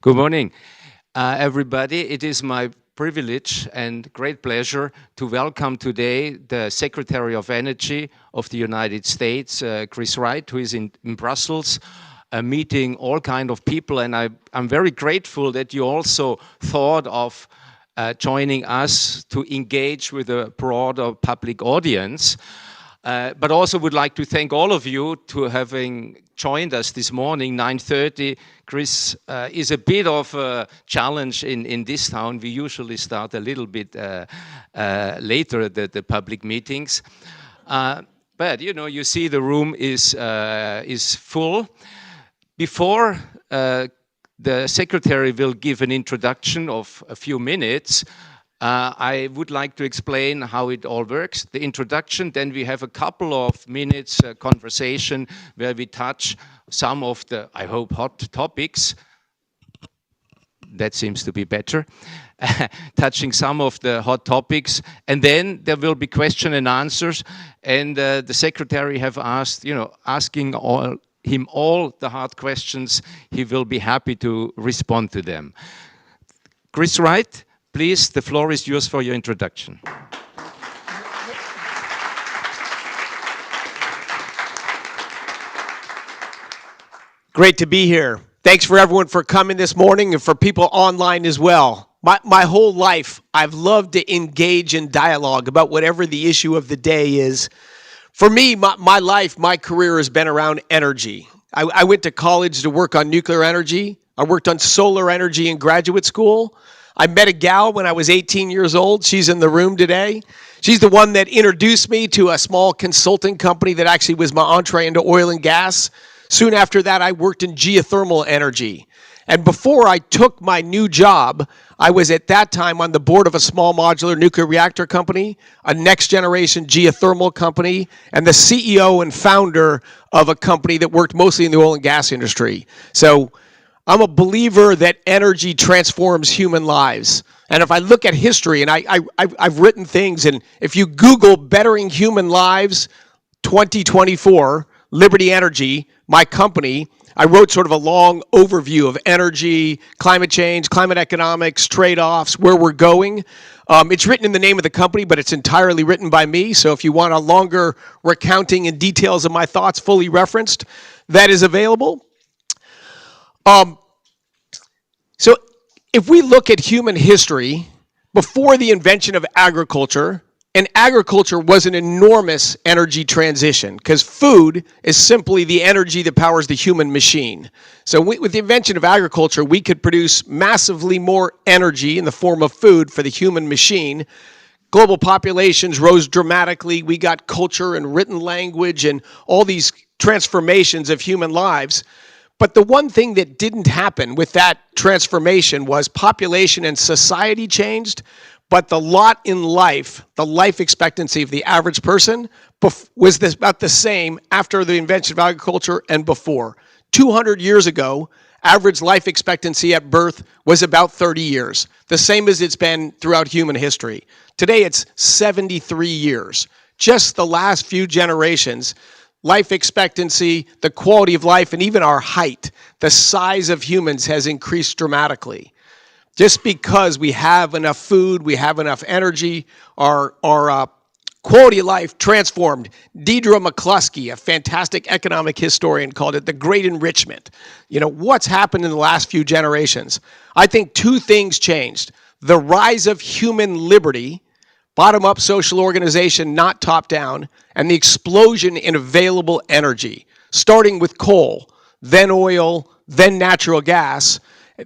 Good morning, everybody. It is my privilege and great pleasure to welcome today the Secretary of Energy of the United States, Chris Wright, who is in Brussels, meeting all kind of people. And I'm very grateful that you also thought of joining us to engage with a broader public audience. But also would like to thank all of you to having joined us this morning, 9:30. Chris is a bit of a challenge in this town. We usually start a little bit later at the public meetings. But you know, you see the room is full. Before the secretary will give an introduction of a few minutes, I would like to explain how it all works. The introduction, then we have a couple of minutes conversation where we touch some of the, I hope, hot topics. That seems to be better. Touching some of the hot topics. And then there will be question and answers. And the secretary have asked, asking him all the hard questions. He will be happy to respond to them. Chris Wright, please, the floor is yours for your introduction. Great to be here. Thanks for everyone for coming this morning and for people online as well. My whole life, I've loved to engage in dialogue about whatever the issue of the day is. For me, my life, my career has been around energy. I went to college to work on nuclear energy. I worked on solar energy in graduate school. I met a gal when I was 18 years old. She's in the room today. She's the one that introduced me to a small consulting company that actually was my entree into oil and gas. Soon after that, I worked in geothermal energy. And before I took my new job, I was at that time on the board of a small modular nuclear reactor company, a next generation geothermal company, and the CEO and founder of a company that worked mostly in the oil and gas industry. So I'm a believer that energy transforms human lives. And if I look at history, and I've written things, and if you Google Bettering Human Lives 2024, Liberty Energy, my company, I wrote sort of a long overview of energy, climate change, climate economics, trade-offs, where we're going. It's written in the name of the company, but it's entirely written by me. So if you want a longer recounting and details of my thoughts fully referenced, that is available. So if we look at human history, before the invention of agriculture, and agriculture was an enormous energy transition because food is simply the energy that powers the human machine. So with the invention of agriculture, we could produce massively more energy in the form of food for the human machine. Global populations rose dramatically. We got culture and written language and all these transformations of human lives. But the one thing that didn't happen with that transformation was population and society changed, but the lot in life, the life expectancy of the average person was about the same after the invention of agriculture and before. 200 years ago, average life expectancy at birth was about 30 years, the same as it's been throughout human history. Today, it's 73 years. Just the last few generations, life expectancy, the quality of life, and even our height, the size of humans has increased dramatically. Just because we have enough food, we have enough energy, our quality of life transformed. Deidre McCluskey, a fantastic economic historian, called it the Great Enrichment. What's happened in the last few generations? I think two things changed. The rise of human liberty, bottom-up social organization, not top-down, and the explosion in available energy, starting with coal, then oil, then natural gas.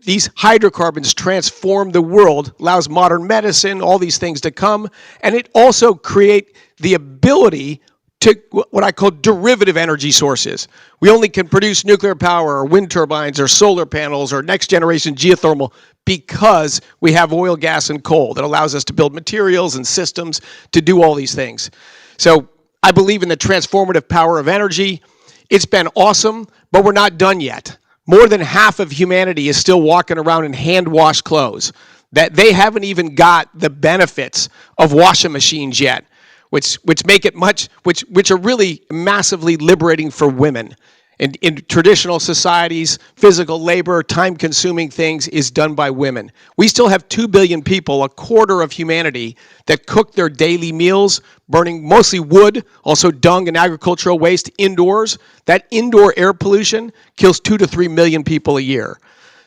These hydrocarbons transform the world, allows modern medicine, all these things to come, and it also create the ability to what I call derivative energy sources. We only can produce nuclear power or wind turbines or solar panels or next generation geothermal because we have oil, gas, and coal that allows us to build materials and systems to do all these things. So I believe in the transformative power of energy. It's been awesome, but we're not done yet. More than half of humanity is still walking around in hand-washed clothes. That they haven't even got the benefits of washing machines yet, which make it which are really massively liberating for women. In traditional societies, physical labor, time-consuming things is done by women. We still have 2 billion people, a quarter of humanity, that cook their daily meals, burning mostly wood, also dung and agricultural waste indoors. That indoor air pollution kills 2 to 3 million people a year.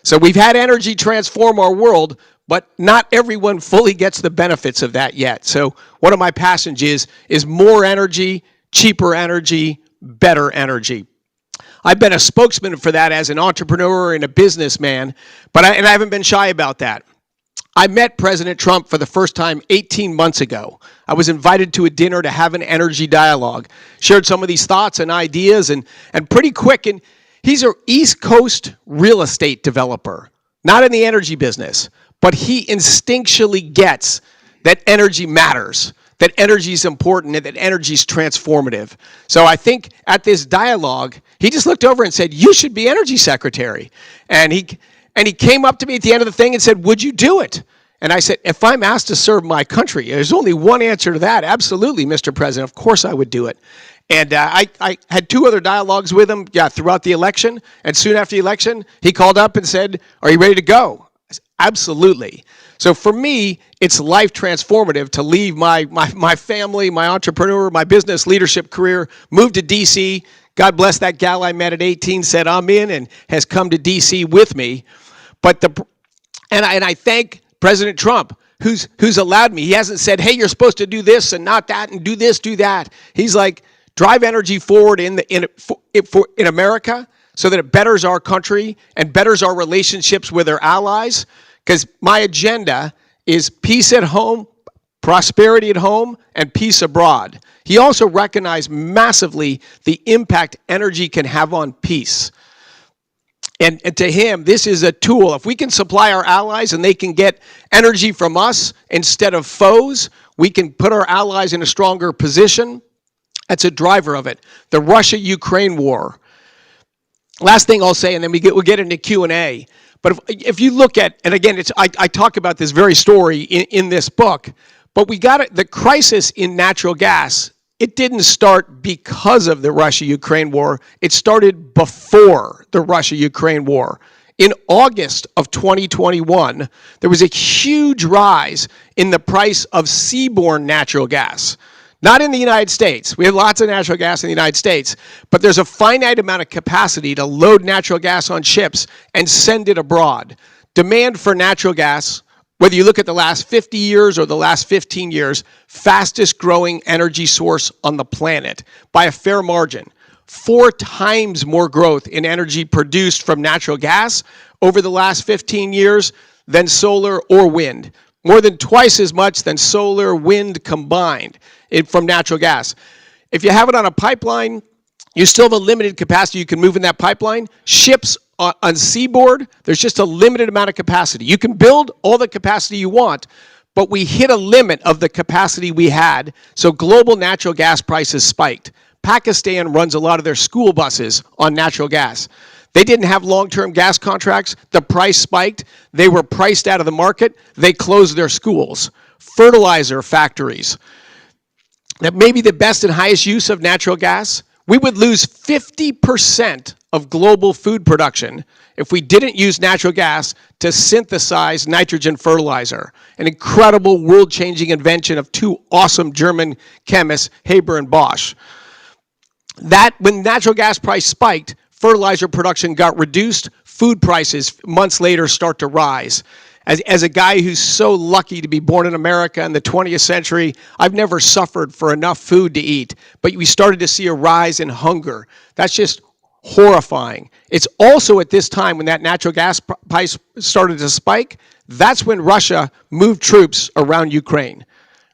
So we've had energy transform our world, but not everyone fully gets the benefits of that yet. So one of my passions is more energy, cheaper energy, better energy. I've been a spokesman for that as an entrepreneur and a businessman, but I haven't been shy about that. I met President Trump for the first time 18 months ago. I was invited to a dinner to have an energy dialogue, shared some of these thoughts and ideas, and pretty quick, and he's an East Coast real estate developer, not in the energy business, but he instinctually gets that energy matters, that energy is important, and that energy is transformative. So I think at this dialogue, he just looked over and said, "You should be energy secretary." And he came up to me at the end of the thing and said, "Would you do it?" And I said, "If I'm asked to serve my country, there's only one answer to that. Absolutely, Mr. President. Of course I would do it." And I had 2 other dialogues with him throughout the election. And soon after the election, he called up and said, "Are you ready to go?" I said, "Absolutely." So for me, it's life transformative to leave my family, my entrepreneur, my business leadership career, move to D.C. God bless that gal I met at 18, said I'm in, and has come to D.C. with me. But I thank President Trump, who's allowed me. He hasn't said, "Hey, you're supposed to do this and not that, and do this, do that." He's like, drive energy forward in America so that it betters our country and betters our relationships with our allies. Because my agenda is peace at home, prosperity at home, and peace abroad. He also recognized massively the impact energy can have on peace. And to him, this is a tool. If we can supply our allies and they can get energy from us instead of foes, we can put our allies in a stronger position. That's a driver of it. The Russia-Ukraine war. Last thing I'll say, and then we'll get into Q&A. But if you look at, and again, I talk about this very story in this book, but the crisis in natural gas, it didn't start because of the Russia-Ukraine war. It started before the Russia-Ukraine war. In August of 2021, there was a huge rise in the price of seaborne natural gas. Not in the United States. We have lots of natural gas in the United States, but there's a finite amount of capacity to load natural gas on ships and send it abroad. Demand for natural gas, whether you look at the last 50 years or the last 15 years, fastest growing energy source on the planet by a fair margin. 4 times more growth in energy produced from natural gas over the last 15 years than solar or wind. More than twice as much than solar, wind combined from natural gas. If you have it on a pipeline, you still have a limited capacity you can move in that pipeline. Ships on seaboard, there's just a limited amount of capacity. You can build all the capacity you want, but we hit a limit of the capacity we had, so global natural gas prices spiked. Pakistan runs a lot of their school buses on natural gas. They didn't have long-term gas contracts. The price spiked. They were priced out of the market. They closed their schools. Fertilizer factories. That may be the best and highest use of natural gas. We would lose 50% of global food production if we didn't use natural gas to synthesize nitrogen fertilizer. An incredible world-changing invention of 2 awesome German chemists, Haber and Bosch. That, when natural gas price spiked, fertilizer production got reduced, food prices months later start to rise. As a guy who's so lucky to be born in America in the 20th century, I've never suffered for enough food to eat, but we started to see a rise in hunger. That's just horrifying. It's also at this time when that natural gas price started to spike, that's when Russia moved troops around Ukraine.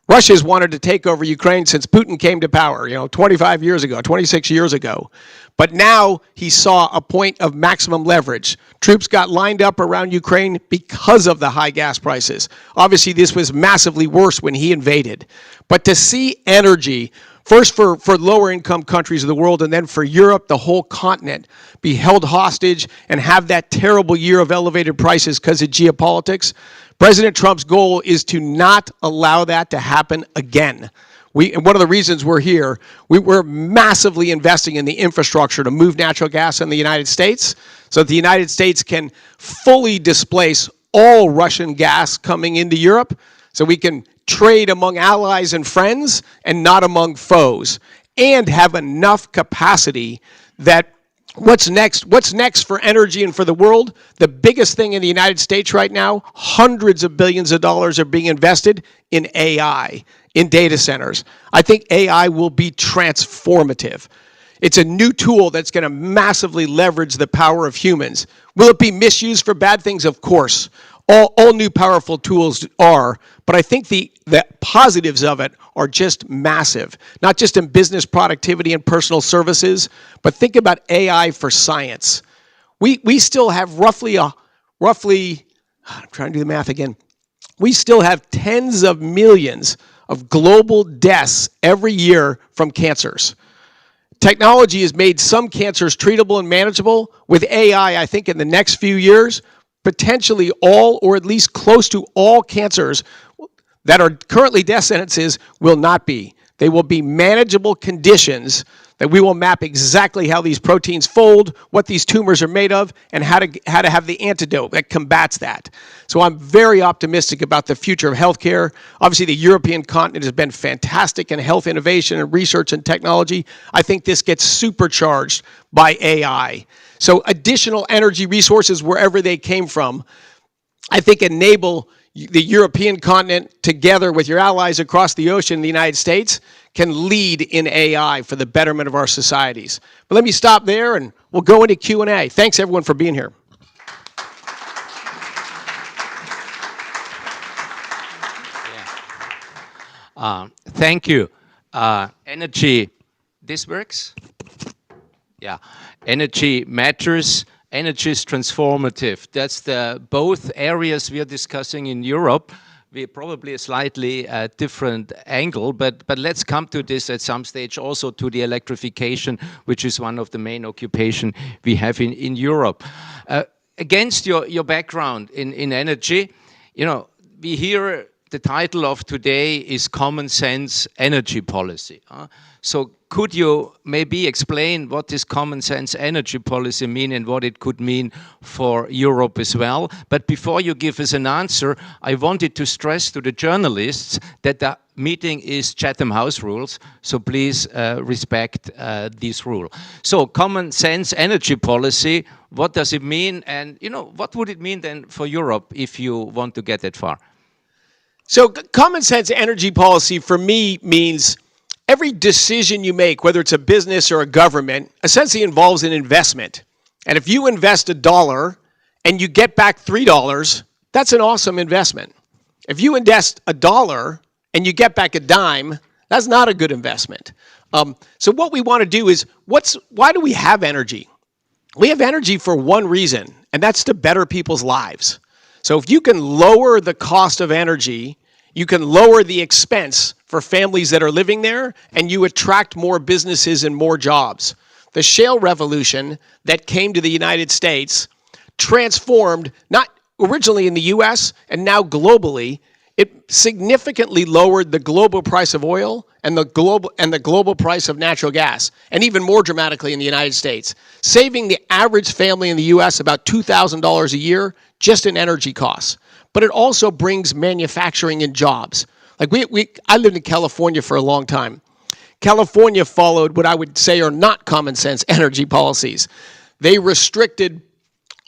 Russia's wanted to take over Ukraine since Putin came to power, 25 years ago, 26 years ago. But now he saw a point of maximum leverage. Troops got lined up around Ukraine because of the high gas prices. Obviously, this was massively worse when he invaded. But to see energy, first for lower income countries of the world, and then for Europe, the whole continent, be held hostage and have that terrible year of elevated prices because of geopolitics, President Trump's goal is to not allow that to happen again. And one of the reasons we're here, we're massively investing in the infrastructure to move natural gas in the United States so that the United States can fully displace all Russian gas coming into Europe, so we can trade among allies and friends and not among foes, and have enough capacity that what's next for energy and for the world? The biggest thing in the United States right now, hundreds of billions of dollars are being invested in AI, in data centers. I think AI will be transformative. It's a new tool that's going to massively leverage the power of humans. Will it be misused for bad things? Of course. All new powerful tools are, but I think the positives of it are just massive. Not just in business productivity and personal services, but think about AI for science. We still have roughly, I'm trying to do the math again. We still have tens of millions of global deaths every year from cancers. Technology has made some cancers treatable and manageable. With AI, I think in the next few years, potentially all, or at least close to all cancers that are currently death sentences will not be. They will be manageable conditions that we will map exactly how these proteins fold, what these tumors are made of, and how to have the antidote that combats that. So I'm very optimistic about the future of healthcare. Obviously, the European continent has been fantastic in health innovation and research and technology. I think this gets supercharged by AI. So additional energy resources wherever they came from, I think enable the European continent together with your allies across the ocean in the United States can lead in AI for the betterment of our societies. But let me stop there and we'll go into Q&A. Thanks everyone for being here. Thank you. Energy, this works? Yeah, energy matters. Energy is transformative. That's the both areas we are discussing in Europe. We probably a slightly different angle, but let's come to this at some stage also to the electrification, which is one of the main occupation we have in Europe. Against your background in energy, you know, we hear the title of today is Common Sense Energy Policy. So could you maybe explain what this common sense energy policy mean and what it could mean for Europe as well? But before you give us an answer, I wanted to stress to the journalists that the meeting is Chatham House rules, so please respect this rule. So common sense energy policy, what does it mean? And you know, what would it mean then for Europe if you want to get that far? So common sense energy policy for me means every decision you make, whether it's a business or a government, essentially involves an investment. And if you invest $1 and you get back $3, that's an awesome investment. If you invest $1 and you get back a dime, that's not a good investment. So what we want to do is, why do we have energy? We have energy for one reason, and that's to better people's lives. So if you can lower the cost of energy, you can lower the expense for families that are living there, and you attract more businesses and more jobs. The shale revolution that came to the United States transformed, not originally in the US and now globally, it significantly lowered the global price of oil and the global price of natural gas, and even more dramatically in the United States, saving the average family in the US about $2,000 a year just in energy costs. But it also brings manufacturing and jobs. Like I lived in California for a long time. California followed what I would say are not common sense energy policies. They restricted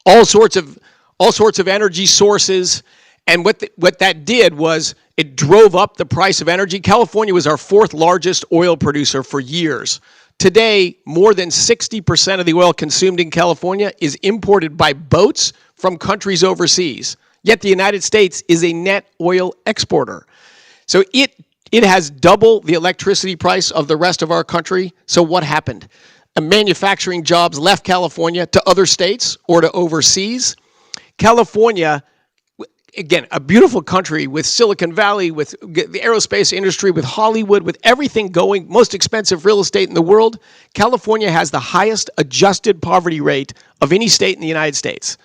all sorts of energy sources, and what that did was it drove up the price of energy. California was our fourth largest oil producer for years. Today, more than 60% of the oil consumed in California is imported by boats from countries overseas. Yet the United States is a net oil exporter. So it has double the electricity price of the rest of our country. So what happened? Manufacturing jobs left California to other states or to overseas. California, again, a beautiful country with Silicon Valley, with the aerospace industry, with Hollywood, with everything going, most expensive real estate in the world. California has the highest adjusted poverty rate of any state in the United States.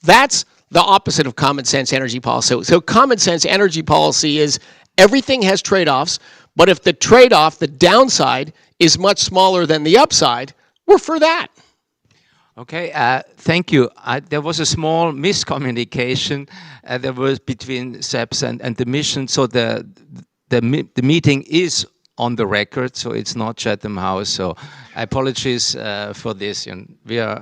That's the opposite of common sense energy policy. So common sense energy policy is everything has trade-offs, But if the trade-off, the downside, is much smaller than the upside, we're for that. Okay, thank you. There was a small miscommunication there was between SEPS and the mission. So the meeting is on the record, so it's not Chatham House. So I apologize for this. And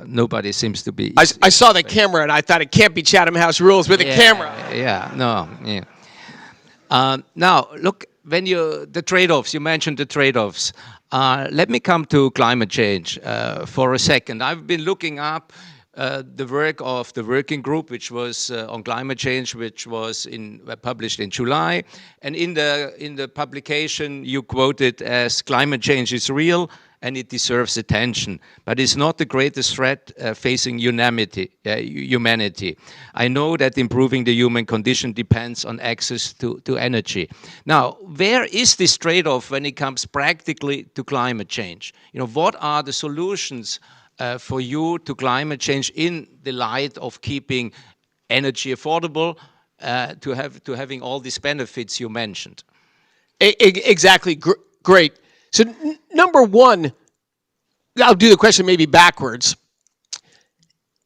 nobody seems to be. I saw the camera and I thought it can't be Chatham House rules with a camera. Yeah, no, yeah. Now look, the trade-offs. You mentioned the trade-offs. Let me come to climate change for a second. I've been looking up the work of the working group, which was on climate change, which was published in July. And in the publication, you quoted as climate change is real and it deserves attention, but it's not the greatest threat facing humanity. I know that improving the human condition depends on access to energy. Now, where is this trade-off when it comes practically to climate change? What are the solutions for you to climate change in the light of keeping energy affordable, to having all these benefits you mentioned? Exactly. Great. So number one, I'll do the question maybe backwards.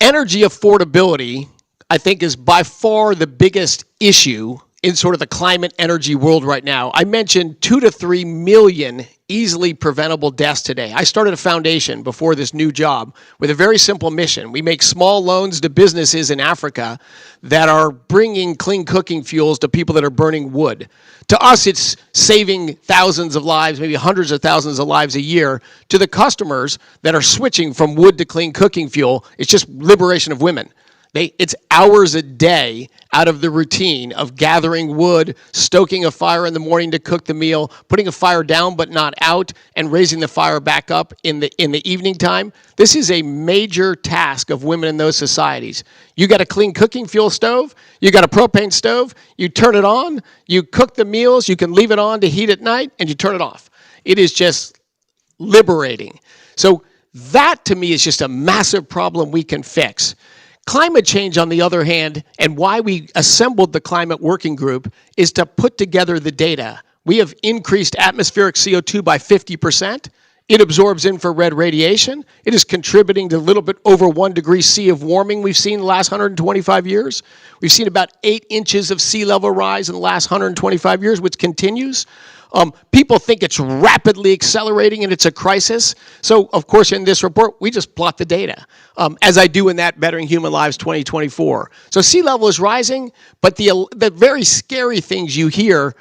Energy affordability, I think, is by far the biggest issue in sort of the climate energy world right now. I mentioned 2 to 3 million easily preventable deaths today. I started a foundation before this new job with a very simple mission. We make small loans to businesses in Africa that are bringing clean cooking fuels to people that are burning wood. To us, it's saving thousands of lives, maybe hundreds of thousands of lives a year. To the customers that are switching from wood to clean cooking fuel, it's just liberation of women. It's hours a day out of the routine of gathering wood, stoking a fire in the morning to cook the meal, putting a fire down but not out, and raising the fire back up in the evening time. This is a major task of women in those societies. You got a clean cooking fuel stove, you got a propane stove, you turn it on, you cook the meals, you can leave it on to heat at night, and you turn it off. It is just liberating. So that, to me, is just a massive problem we can fix. Climate change, on the other hand, and why we assembled the climate working group, is to put together the data. We have increased atmospheric CO2 by 50%. It absorbs infrared radiation. It is contributing to a little bit over 1 degree C of warming we've seen in the last 125 years. We've seen about 8 inches of sea level rise in the last 125 years, which continues. People think it's rapidly accelerating and it's a crisis. So, of course, in this report, we just plot the data, as I do in that Bettering Human Lives 2024. So sea level is rising, but the very scary things you hear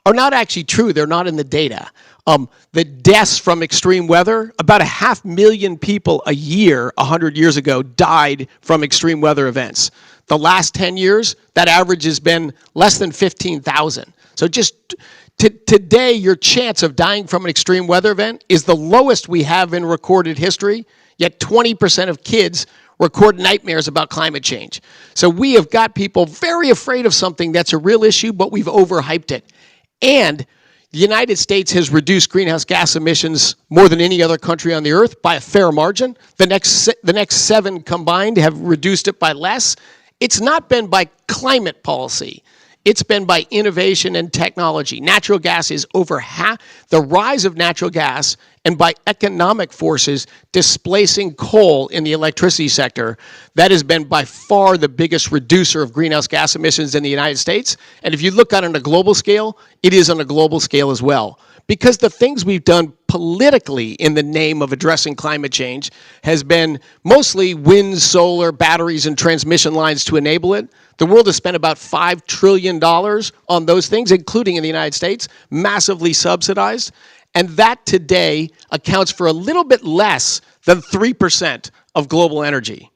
are not actually true. They're not in the data. The deaths from extreme weather, about 500,000 people a year 100 years ago died from extreme weather events. The last 10 years, that average has been less than 15,000. So just today, your chance of dying from an extreme weather event is the lowest we have in recorded history, yet 20% of kids record nightmares about climate change. So we have got people very afraid of something that's a real issue, but we've overhyped it. And the United States has reduced greenhouse gas emissions more than any other country on the earth by a fair margin. The next 7 combined have reduced it by less. It's not been by climate policy. It's been by innovation and technology. Natural gas is over half. The rise of natural gas, and by economic forces displacing coal in the electricity sector, that has been by far the biggest reducer of greenhouse gas emissions in the United States. And if you look at it on a global scale, it is on a global scale as well. Because the things we've done politically in the name of addressing climate change has been mostly wind, solar, batteries, and transmission lines to enable it. The world has spent about $5 trillion on those things, including in the United States, massively subsidized. And that today accounts for a little bit less than 3% of global energy.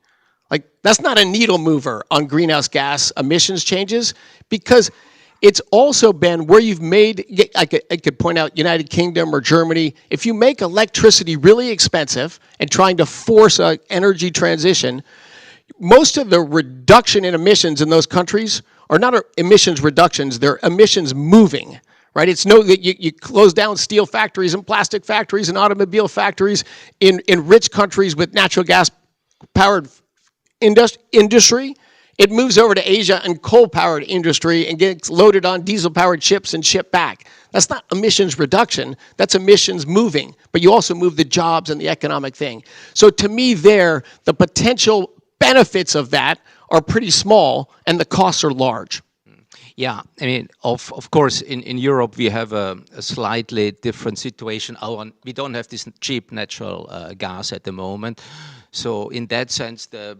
Like, that's not a needle mover on greenhouse gas emissions changes, because it's also been where you've made, I could point out United Kingdom or Germany, if you make electricity really expensive and trying to force an energy transition, most of the reduction in emissions in those countries are not emissions reductions, they're emissions moving, right? It's you close down steel factories and plastic factories and automobile factories in rich countries with natural gas powered industry. It moves over to Asia and coal-powered industry and gets loaded on diesel-powered ships and shipped back. That's not emissions reduction, that's emissions moving, but you also move the jobs and the economic thing. So to me there, the potential benefits of that are pretty small and the costs are large. Yeah, I mean, of course, in Europe we have a slightly different situation. We don't have this cheap natural gas at the moment. So in that sense, the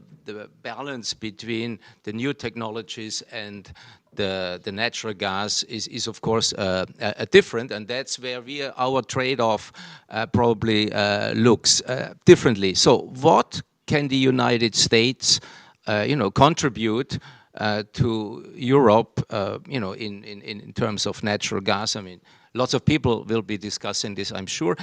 balance between the new technologies and the natural gas is of course a different, and that's where our trade-off probably looks differently. So what can the United States contribute to Europe, in terms of natural gas? I mean, lots of people will be discussing this, I'm sure.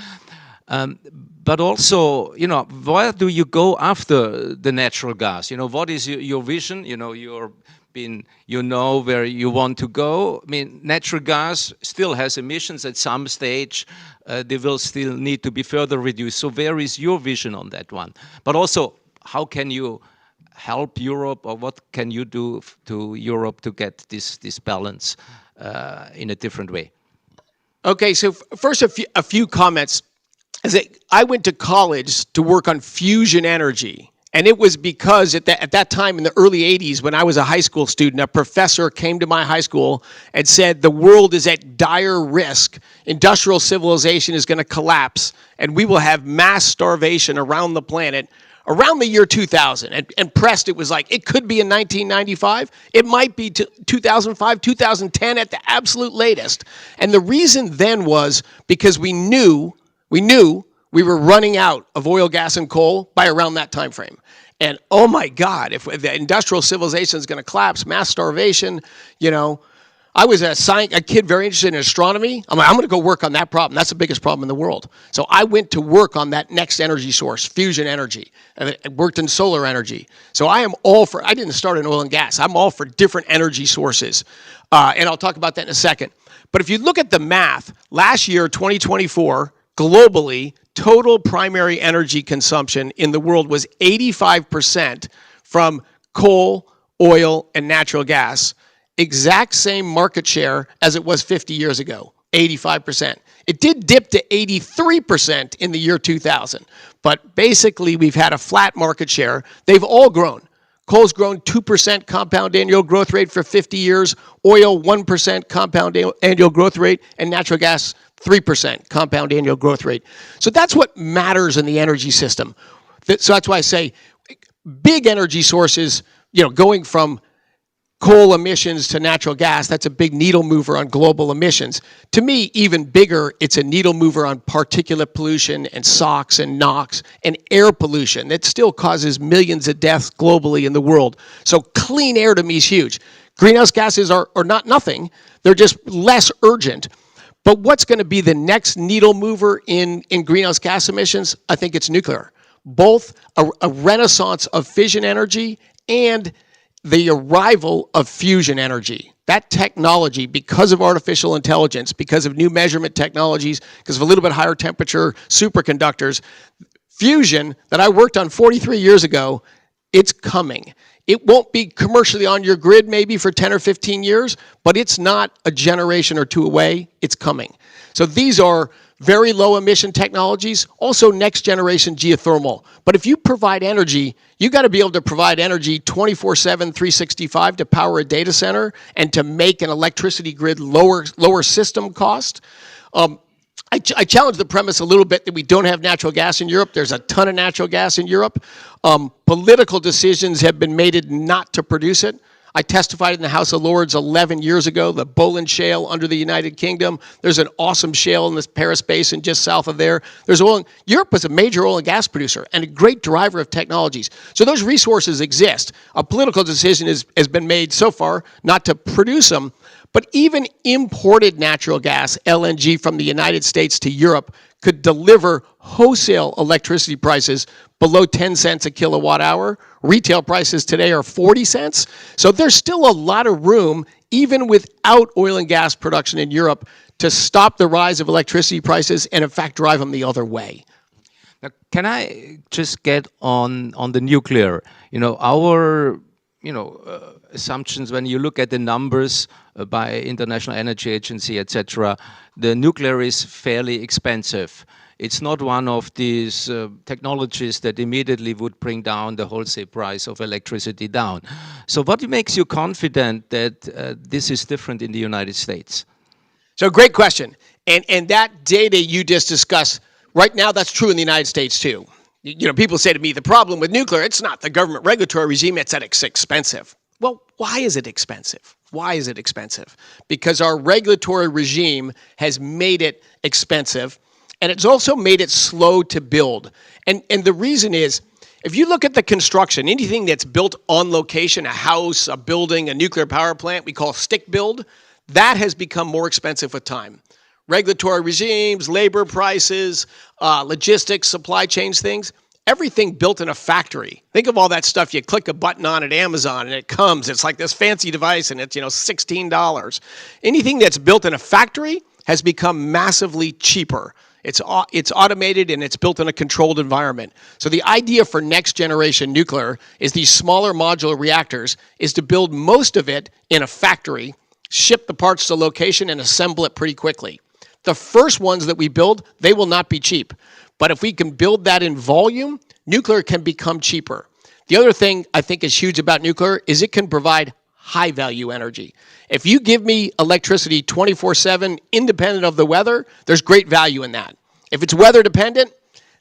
But also, where do you go after the natural gas? What is your vision? You know where you want to go. I mean, natural gas still has emissions at some stage. They will still need to be further reduced. So where is your vision on that one? But also, how can you help Europe, or what can you do to Europe to get this balance in a different way? Okay, so first a few comments. I went to college to work on fusion energy. And it was because at that time in the early 80s, when I was a high school student, a professor came to my high school and said, the world is at dire risk. Industrial civilization is going to collapse, and we will have mass starvation around the planet around the year 2000. And pressed, it was like, it could be in 1995. It might be 2005, 2010 at the absolute latest. And the reason then was because we knew we were running out of oil, gas, and coal by around that time frame. And oh my God, if the industrial civilization is going to collapse, mass starvation, I was a kid very interested in astronomy. I'm going to go work on that problem. That's the biggest problem in the world. So I went to work on that next energy source, fusion energy, and I worked in solar energy. So I didn't start in oil and gas. I'm all for different energy sources. And I'll talk about that in a second. But if you look at the math, last year, 2024, globally, total primary energy consumption in the world was 85% from coal, oil, and natural gas. Exact same market share as it was 50 years ago, 85%. It did dip to 83% in the year 2000. But basically, we've had a flat market share. They've all grown. Coal's grown 2% compound annual growth rate for 50 years, oil 1% compound annual growth rate, and natural gas 3% compound annual growth rate. So that's what matters in the energy system. So that's why I say big energy sources, going from coal emissions to natural gas, that's a big needle mover on global emissions. To me, even bigger, it's a needle mover on particulate pollution and SOx and NOx and air pollution that still causes millions of deaths globally in the world. So clean air to me is huge. Greenhouse gases are not nothing. They're just less urgent. But what's going to be the next needle mover in greenhouse gas emissions? I think it's nuclear. Both a renaissance of fission energy and the arrival of fusion energy. That technology, because of artificial intelligence, because of new measurement technologies, because of a little bit higher temperature superconductors, fusion that I worked on 43 years ago, it's coming. It won't be commercially on your grid maybe for 10 or 15 years, but it's not a generation or two away. It's coming. So these are very low emission technologies, also next generation geothermal. But if you provide energy, you got to be able to provide energy 24/7, 365 to power a data center and to make an electricity grid lower system cost. I challenge the premise a little bit that we don't have natural gas in Europe. There's a ton of natural gas in Europe. Political decisions have been made not to produce it. I testified in the House of Lords 11 years ago, the Boland Shale under the United Kingdom. There's an awesome shale in the Paris Basin just south of there. Europe was a major oil and gas producer and a great driver of technologies. So those resources exist. A political decision has been made so far not to produce them. But even imported natural gas, LNG from the United States to Europe, could deliver wholesale electricity prices below 10 cents a kilowatt hour. Retail prices today are 40 cents. So there's still a lot of room, even without oil and gas production in Europe, to stop the rise of electricity prices and, in fact, drive them the other way. Now, can I just get on the nuclear? Our assumptions. When you look at the numbers by International Energy Agency, etc., the nuclear is fairly expensive. It's not one of these technologies that immediately would bring down the wholesale price of electricity down. So what makes you confident that this is different in the United States? So great question. And that data you just discussed, right now that's true in the United States too. People say to me, the problem with nuclear, it's not the government regulatory regime, it's that it's expensive. Well, why is it expensive? Why is it expensive? Because our regulatory regime has made it expensive, and it's also made it slow to build. And the reason is, if you look at the construction, anything that's built on location, a house, a building, a nuclear power plant, we call stick build, that has become more expensive with time. Regulatory regimes, labor prices, logistics, supply chains, things, everything built in a factory. Think of all that stuff. You click a button on at Amazon and it comes. It's like this fancy device and it's $16. Anything that's built in a factory has become massively cheaper. It's automated and it's built in a controlled environment. So the idea for next generation nuclear is these smaller modular reactors is to build most of it in a factory, ship the parts to location and assemble it pretty quickly. The first ones that we build, they will not be cheap. But if we can build that in volume, nuclear can become cheaper. The other thing I think is huge about nuclear is it can provide high value energy. If you give me electricity 24/7, independent of the weather, there's great value in that. If it's weather dependent,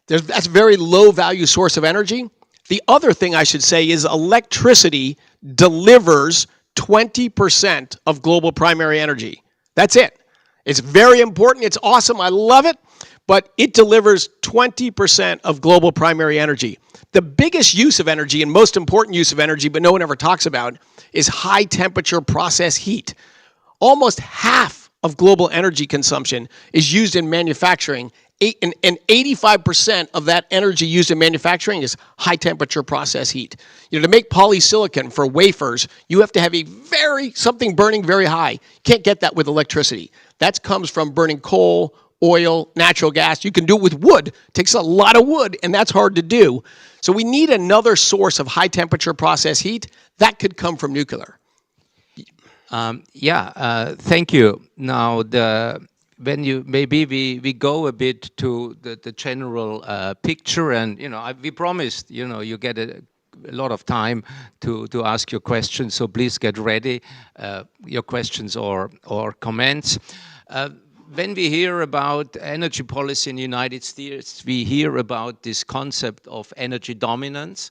that's a very low value source of energy. The other thing I should say is electricity delivers 20% of global primary energy. That's it. It's very important. It's awesome. I love it. But it delivers 20% of global primary energy. The biggest use of energy and most important use of energy, but no one ever talks about, is high temperature process heat. Almost half of global energy consumption is used in manufacturing, and 85% of that energy used in manufacturing is high temperature process heat. To make polysilicon for wafers, you have to have something burning very high. You can't get that with electricity. That comes from burning coal, oil, natural gas. You can do it with wood. It takes a lot of wood, and that's hard to do. So we need another source of high temperature process heat. That could come from nuclear. Thank you. Now, we go a bit to the general picture, and we promised you get a lot of time to ask your questions. So please get ready, your questions or comments. When we hear about energy policy in the United States, we hear about this concept of energy dominance,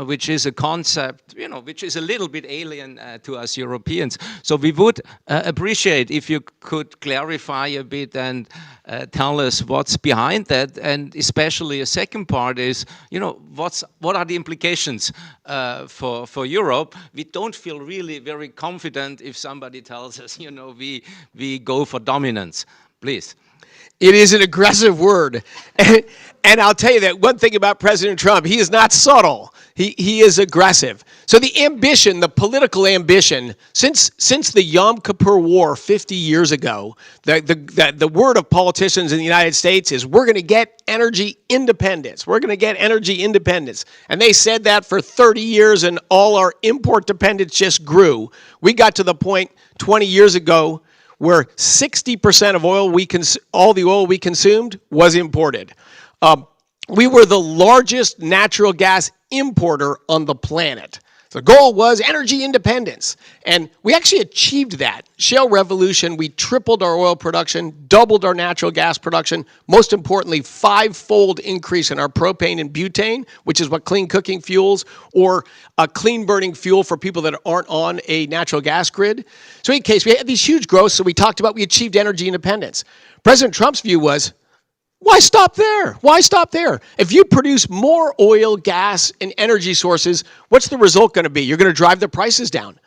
which is a concept, which is a little bit alien to us Europeans. So we would appreciate if you could clarify a bit and tell us what's behind that. And especially a second part is, what are the implications for Europe? We don't feel really very confident if somebody tells us, we go for dominance. Please. It is an aggressive word. And I'll tell you that one thing about President Trump, he is not subtle. He is aggressive. So the ambition, the political ambition, since the Yom Kippur War 50 years ago, the word of politicians in the United States is we're going to get energy independence. We're going to get energy independence. And they said that for 30 years and all our import dependence just grew. We got to the point 20 years ago where 60% of all the oil we consumed was imported. We were the largest natural gas importer on the planet. The goal was energy independence, and we actually achieved that. Shale revolution, we tripled our oil production, doubled our natural gas production, most importantly, 5-fold increase in our propane and butane, which is what clean cooking fuels or a clean burning fuel for people that aren't on a natural gas grid. So in case we had these huge growths, so we talked about we achieved energy independence. President Trump's view was, why stop there? Why stop there? If you produce more oil, gas, and energy sources, what's the result going to be? You're going to drive the prices down.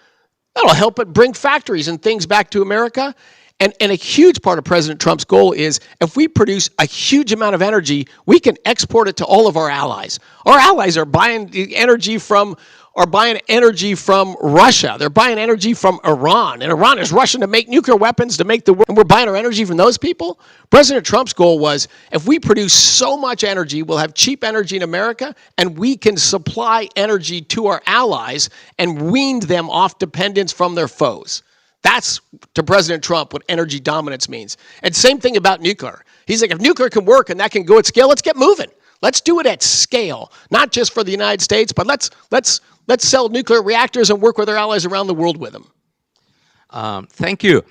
That'll help it bring factories and things back to America. And a huge part of President Trump's goal is if we produce a huge amount of energy, we can export it to all of our allies. Our allies are buying the energy from are buying energy from Russia. They're buying energy from Iran. And Iran is rushing to make nuclear weapons to make the world. And we're buying our energy from those people. President Trump's goal was, if we produce so much energy, we'll have cheap energy in America, and we can supply energy to our allies and wean them off dependence from their foes. That's, to President Trump, what energy dominance means. And same thing about nuclear. He's like, if nuclear can work and that can go at scale, let's get moving. Let's do it at scale, not just for the United States, but let's sell nuclear reactors and work with our allies around the world with them. Thank you.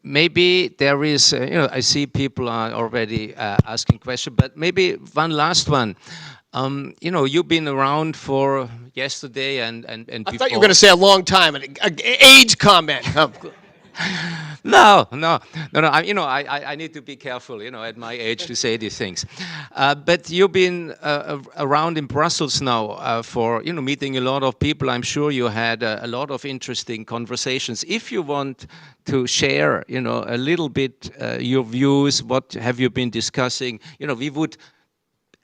Maybe there is, I see people are already asking questions, but maybe one last one. You've been around for yesterday and before. I thought you were going to say a long time, an age comment. No. I need to be careful, at my age to say these things. But you've been around in Brussels now for, meeting a lot of people. I'm sure you had a lot of interesting conversations. If you want to share, a little bit your views, what have you been discussing? We would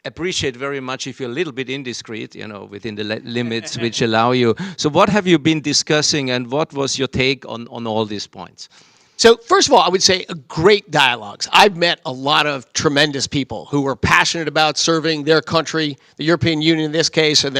appreciate very much if you're a little bit indiscreet, within the limits which allow you. So what have you been discussing, and what was your take on all these points? So first of all, I would say great dialogues. I've met a lot of tremendous people who were passionate about serving their country, the European Union in this case, and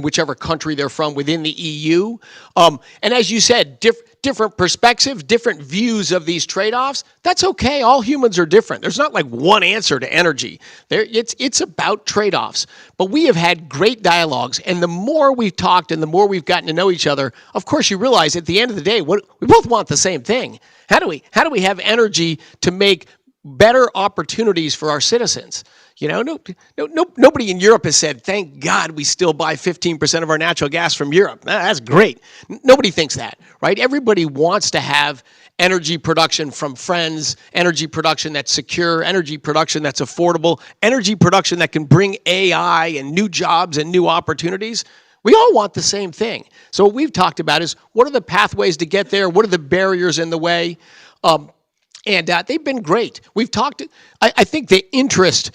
whichever country they're from within the EU. And as you said, different perspectives, different views of these trade-offs. That's okay. All humans are different. There's not like one answer to energy. It's about trade-offs. But we have had great dialogues, and the more we've talked and the more we've gotten to know each other, of course you realize at the end of the day, we both want the same thing. How do we have energy to make better opportunities for our citizens? Nobody in Europe has said, thank God we still buy 15% of our natural gas from Europe. That's great. Nobody thinks that, right? Everybody wants to have energy production from friends, energy production that's secure, energy production that's affordable, energy production that can bring AI and new jobs and new opportunities. We all want the same thing. So what we've talked about is, what are the pathways to get there? What are the barriers in the way? And they've been great. We've talked, I think the interest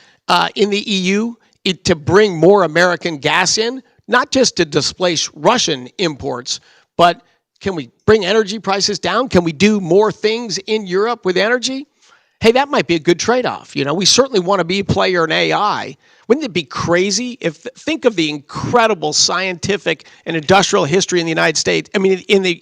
in the EU to bring more American gas in, not just to displace Russian imports, but can we bring energy prices down? Can we do more things in Europe with energy? Hey, that might be a good trade-off. We certainly want to be a player in AI. Wouldn't it be crazy think of the incredible scientific and industrial history in the United States,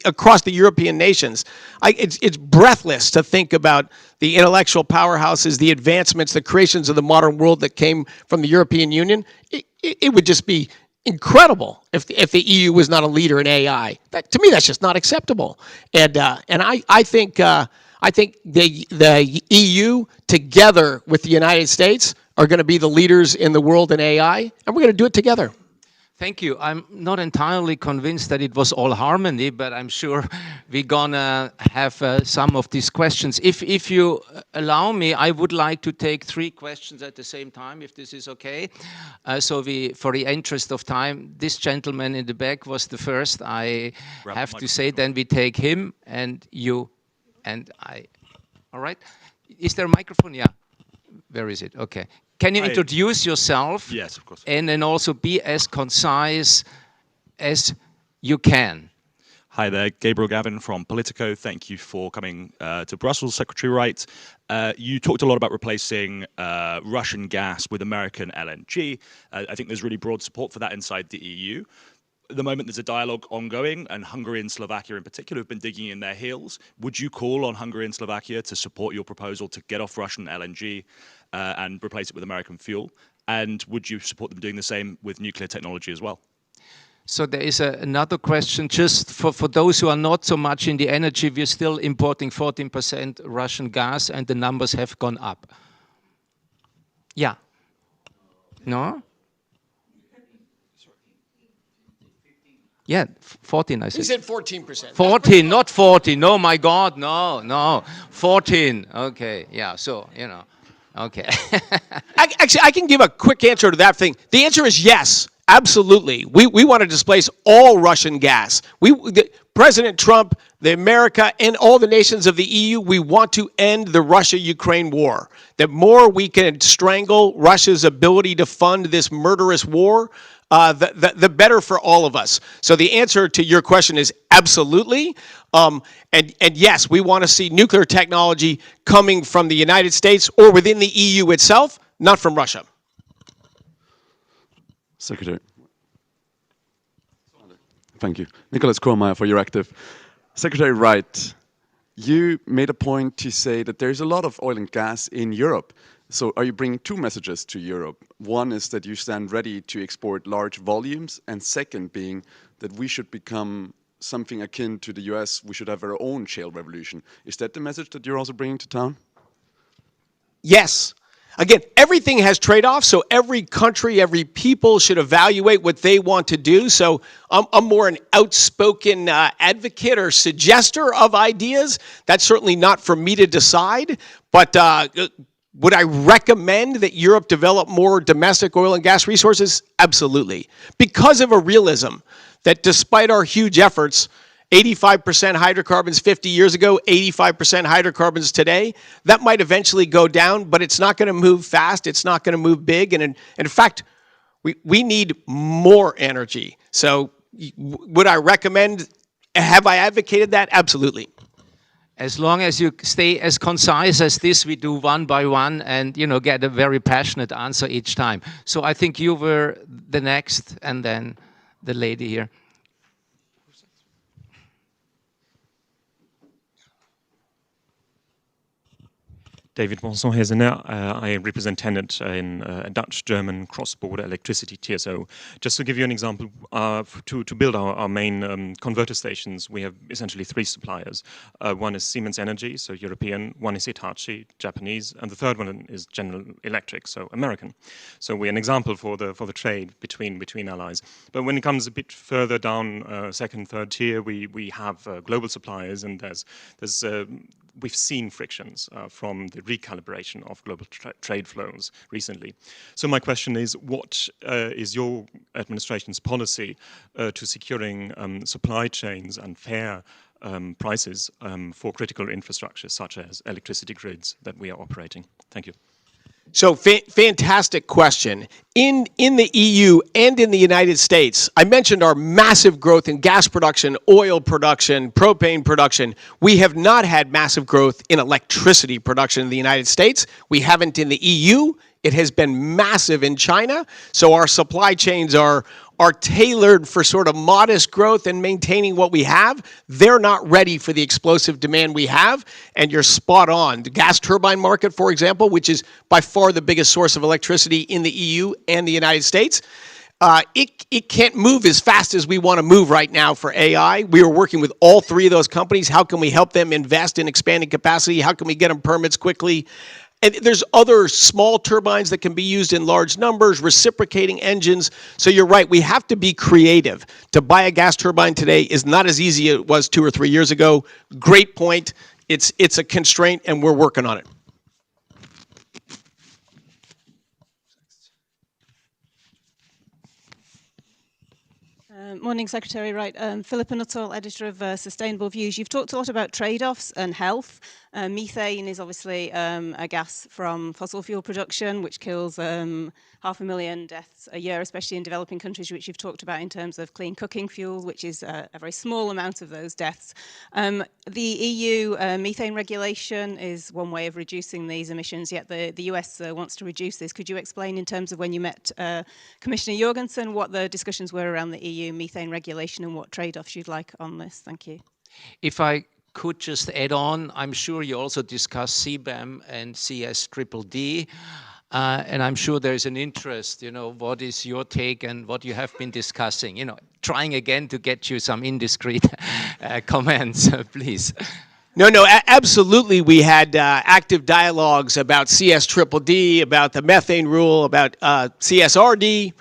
across the European nations. It's breathless to think about the intellectual powerhouses, the advancements, the creations of the modern world that came from the European Union. It would just be incredible if the EU was not a leader in AI. To me, that's just not acceptable. And I think the EU, together with the United States, are going to be the leaders in the world in AI, and we're going to do it together. Thank you. I'm not entirely convinced that it was all harmony, but I'm sure we're going to have some of these questions. If you allow me, I would like to take 3 questions at the same time, if this is okay. For the interest of time, this gentleman in the back was the first. I have to say, then we take him and you and I. All right? Is there a microphone? Yeah. Where is it? Okay. Can you introduce yourself? Yes, of course. And then also be as concise as you can. Hi there, Gabriel Gavin from Politico. Thank you for coming to Brussels, Secretary Wright. You talked a lot about replacing Russian gas with American LNG. I think there's really broad support for that inside the EU. At the moment, there's a dialogue ongoing, and Hungary and Slovakia in particular have been digging in their heels. Would you call on Hungary and Slovakia to support your proposal to get off Russian LNG and replace it with American fuel? And would you support them doing the same with nuclear technology as well? So there is another question, just for those who are not so much in the energy, we're still importing 14% Russian gas, and the numbers have gone up. Yeah. No? Yeah, 14, I said. He said 14%. 14, not 40. No, my God, no. 14. Okay, yeah, so, okay. Actually, I can give a quick answer to that thing. The answer is yes, absolutely. We want to displace all Russian gas. President Trump, America, and all the nations of the EU, we want to end the Russia-Ukraine war. The more we can strangle Russia's ability to fund this murderous war, the better for all of us. So the answer to your question is absolutely. And yes, we want to see nuclear technology coming from the United States or within the EU itself, not from Russia. Secretary. Thank you. Nicholas Krohmeyer for Euractiv. Secretary Wright, you made a point to say that there's a lot of oil and gas in Europe. So are you bringing two messages to Europe? One is that you stand ready to export large volumes, and second being that we should become something akin to the US, we should have our own shale revolution. Is that the message that you're also bringing to town? Yes. Again, everything has trade-offs, so every country, every people should evaluate what they want to do. So I'm more an outspoken advocate or suggester of ideas. That's certainly not for me to decide, but would I recommend that Europe develop more domestic oil and gas resources? Absolutely. Because of a realism that despite our huge efforts, 85% hydrocarbons 50 years ago, 85% hydrocarbons today. That might eventually go down, but it's not going to move fast. It's not going to move big. And in fact, we need more energy. So would I recommend, have I advocated that? Absolutely. As long as you stay as concise as this, we do one by one and, get a very passionate answer each time. So I think you were the next and then the lady here. David Bonson-Hezener. I represent TenneT in a Dutch-German cross-border electricity TSO. Just to give you an example, to build our main converter stations, we have essentially three suppliers. One is Siemens Energy, so European, one is Hitachi, Japanese, and the third one is General Electric, so American. So we're an example for the trade between allies. But when it comes a bit further down, second, third tier, we have global suppliers, and we've seen frictions from the recalibration of global trade flows recently. So my question is, what is your administration's policy to securing supply chains and fair prices for critical infrastructure such as electricity grids that we are operating? Thank you. So fantastic question. In the EU and in the United States, I mentioned our massive growth in gas production, oil production, propane production. We have not had massive growth in electricity production in the United States. We haven't in the EU. It has been massive in China. So our supply chains are tailored for sort of modest growth and maintaining what we have. They're not ready for the explosive demand we have, and you're spot on. The gas turbine market, for example, which is by far the biggest source of electricity in the EU and the United States, it can't move as fast as we want to move right now for AI. We are working with all three of those companies. How can we help them invest in expanding capacity? How can we get them permits quickly? And there's other small turbines that can be used in large numbers, reciprocating engines. So you're right, we have to be creative. To buy a gas turbine today is not as easy as it was 2 or 3 years ago. Great point. It's a constraint, and we're working on it. Morning, Secretary Wright. Philippa Nuttall, editor of Sustainable Views. You've talked a lot about trade-offs and health. Methane is obviously a gas from fossil fuel production, which kills 500,000 deaths a year, especially in developing countries, which you've talked about in terms of clean cooking fuel, which is a very small amount of those deaths. The EU methane regulation is one way of reducing these emissions, yet the US wants to reduce this. Could you explain in terms of when you met Commissioner Jorgensen what the discussions were around the EU methane regulation and what trade-offs you'd like on this? Thank you. If I could just add on, I'm sure you also discussed CBAM and CS-DDD, and I'm sure there's an interest, what is your take and what you have been discussing, trying again to get you some indiscreet comments, please. No, absolutely. We had active dialogues about CS-DDD, about the methane rule, about CSRD,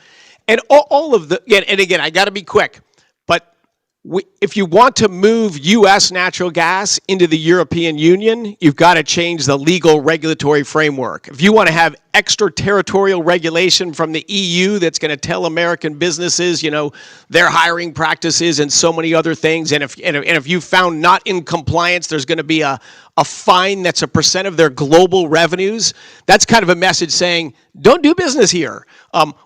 and all of the, and again, I got to be quick, but if you want to move U.S. natural gas into the European Union, you've got to change the legal regulatory framework. If you want to have extraterritorial regulation from the EU that's going to tell American businesses, you know, their hiring practices and so many other things. And if you found not in compliance, there's going to be a fine that's a % of their global revenues. That's kind of a message saying, don't do business here.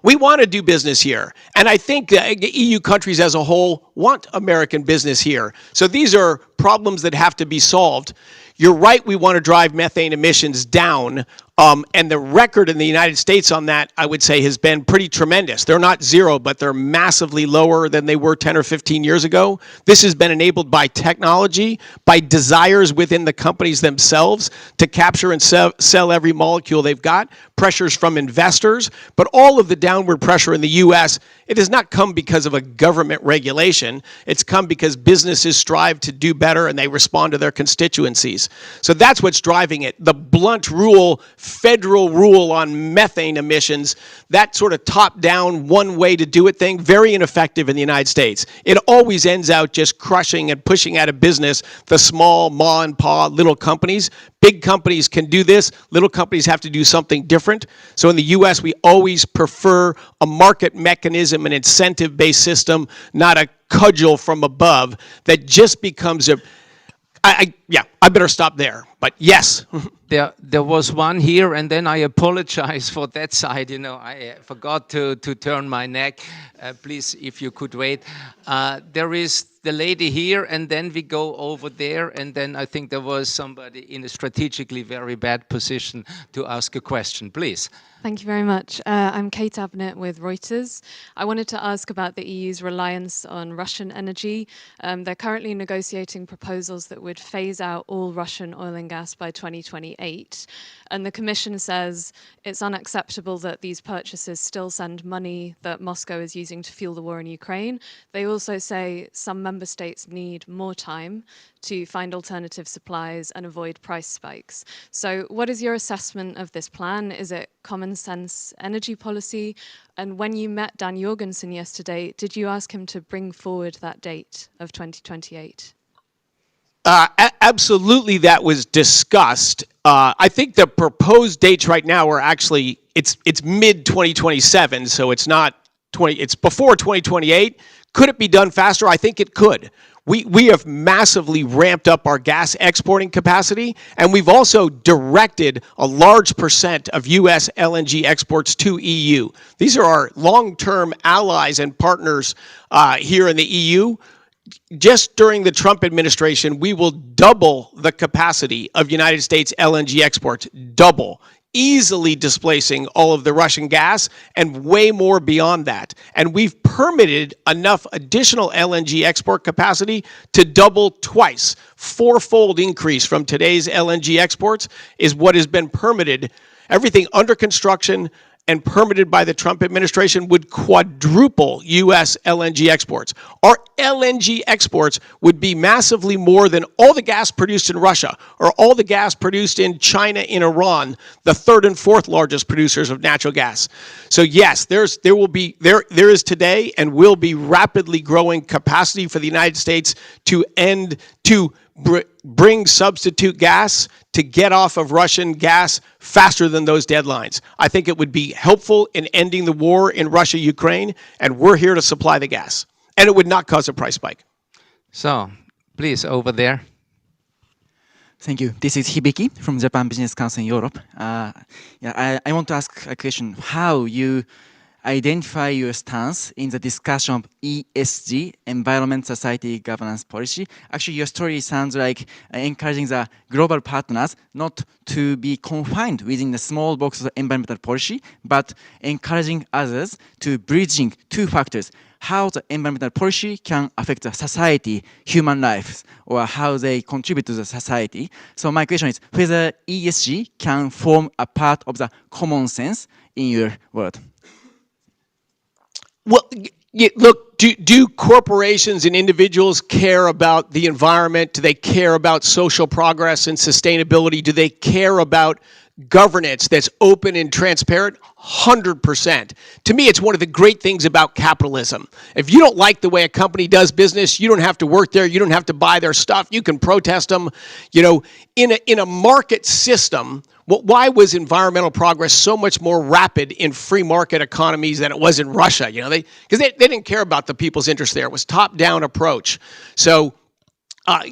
We want to do business here. And I think EU countries as a whole want American business here. So these are problems that have to be solved. You're right, we want to drive methane emissions down. And the record in the United States on that, I would say, has been pretty tremendous. They're not zero, but they're massively lower than they were 10 or 15 years ago. This has been enabled by technology, by desires within the companies themselves to capture and sell every molecule they've got, pressures from investors. But all of the downward pressure in the U.S., it has not come because of a government regulation. It's come because businesses strive to do better and they respond to their constituencies. So that's what's driving it. The blunt rule, federal rule on methane emissions, that sort of top-down, one way to do it thing, very ineffective in the United States. It always ends out just crushing and pushing out of business the small ma and pa little companies. Big companies can do this. Little companies have to do something different. So in the U.S., we always prefer a market mechanism, an incentive-based system, not a cudgel from above that just becomes a... I better stop there. But yes. There was one here, and then I apologize for that side. You know, I forgot to turn my neck. Please, if you could wait. There is the lady here, and then we go over there, and then I think there was somebody in a strategically very bad position to ask a question. Please. Thank you very much. I'm Kate Abnett with Reuters. I wanted to ask about the EU's reliance on Russian energy. They're currently negotiating proposals that would phase out all Russian oil and gas by 2028. And the Commission says it's unacceptable that these purchases still send money that Moscow is using to fuel the war in Ukraine. They also say some member states need more time to find alternative supplies and avoid price spikes. So what is your assessment of this plan? Is it common sense energy policy? And when you met Dan Jorgensen yesterday, did you ask him to bring forward that date of 2028? Absolutely, that was discussed. I think the proposed dates right now are actually, it's mid 2027, so it's not it's before 2028. Could it be done faster? I think it could. We have massively ramped up our gas exporting capacity, and we've also directed a large % of U.S. LNG exports to EU. These are our long-term allies and partners here in the EU. Just during the Trump administration, we will double the capacity of United States LNG exports, double, easily displacing all of the Russian gas and way more beyond that. And we've permitted enough additional LNG export capacity to double twice. Fourfold increase from today's LNG exports is what has been permitted. Everything under construction and permitted by the Trump administration would quadruple U.S. LNG exports. Our LNG exports would be massively more than all the gas produced in Russia or all the gas produced in China, in Iran, the third and fourth largest producers of natural gas. So yes, there is today and will be rapidly growing capacity for the United States to bring substitute gas, to get off of Russian gas faster than those deadlines. I think it would be helpful in ending the war in Russia, Ukraine, and we're here to supply the gas. And it would not cause a price spike. So, please, over there. Thank you. This is Hibiki from Japan Business Council in Europe. I want to ask a question. How you identify your stance in the discussion of ESG, environment, society, governance policy. Actually, your story sounds like encouraging the global partners not to be confined within the small box of environmental policy, but encouraging others to bridging two factors: how the environmental policy can affect the society, human lives, or how they contribute to the society. So my question is whether ESG can form a part of the common sense in your world. Well, look, do corporations and individuals care about the environment? Do they care about social progress and sustainability? Do they care about governance that's open and transparent, 100%. To me, it's one of the great things about capitalism. If you don't like the way a company does business, you don't have to work there, you don't have to buy their stuff, you can protest them. You know, in a market system, why was environmental progress so much more rapid in free market economies than it was in Russia? You know, because they didn't care about the people's interest there. It was top-down approach. So